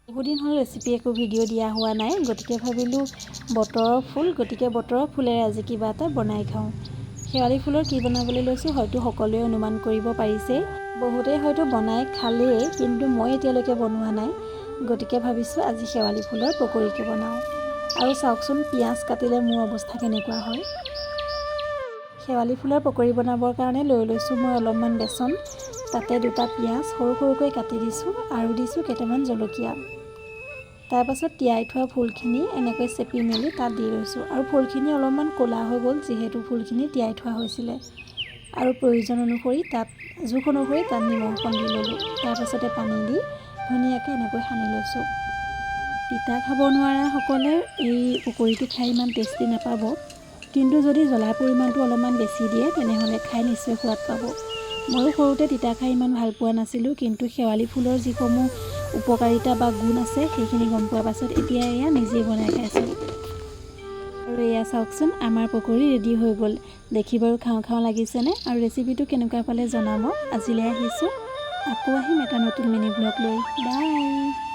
বহুদিন হ'ল ৰেচিপি একো ভিডিঅ' দিয়া হোৱা নাই, গতিকে ভাবিলোঁ বতৰৰ ফুল, গতিকে বতৰৰ ফুলেৰে আজি কিবা এটা বনাই খাওঁ। শেৱালি ফুলৰ কি বনাবলৈ লৈছোঁ হয়তো সকলোৱে অনুমান কৰিব পাৰিছে। বহুতেই হয়তো বনাই খালেই, কিন্তু মই এতিয়ালৈকে বনোৱা নাই। গতিকে ভাবিছোঁ আজি শেৱালি ফুলৰ পকৰীকে বনাওঁ। আৰু চাওকচোন পিঁয়াজ কাটিলে মোৰ অৱস্থা কেনেকুৱা হয়। শেৱালি ফুলৰ পকৰী বনাবৰ কাৰণে লৈ লৈছোঁ মই অলপমান বেচন, তাতে 2টা পিঁয়াজ সৰু সৰুকৈ কাটি দিছোঁ আৰু দিছোঁ কেইটামান জলকীয়া। তাৰপাছত তিয়াই থোৱা ফুলখিনি এনেকৈ চেপি মেলি তাত দি লৈছোঁ। আৰু ফুলখিনি অলপমান ক'লা হৈ গ'ল যিহেতু ফুলখিনি তিয়াই থোৱা হৈছিলে। আৰু প্ৰয়োজন অনুসৰি জোখ অনুসৰি তাত নিমখ অকণ দি ল'লোঁ। তাৰপাছতে পানী দি ধুনীয়াকৈ এনেকৈ সানি লৈছোঁ। তিতা খাব নোৱাৰাসকলে এই পকৰীটো খাই ইমান টেষ্টি নাপাব, কিন্তু যদি জ্বলাৰ পৰিমাণটো অলপমান বেছি দিয়ে তেনেহ'লে খাই নিশ্চয় সোৱাদ পাব। ময়ো সৰুতে তিতা খাই ইমান ভাল পোৱা নাছিলোঁ, কিন্তু শেৱালি ফুলৰ যিসমূহ উপকাৰিতা বা গুণ আছে সেইখিনি গম পোৱাৰ পাছত এতিয়া এয়া নিজেই বনাই খাইছোঁ। আৰু এয়া চাওকচোন আমাৰ পকৰী ৰেডি হৈ গ'ল। দেখি বাৰু খাওঁ খাওঁ লাগিছেনে? আৰু ৰেচিপিটো কেনেকুৱা পালে জনাব। আজিলৈ আহিছোঁ, আকৌ আহিম এটা নতুন মিনি ব্লগ লৈ। বাই।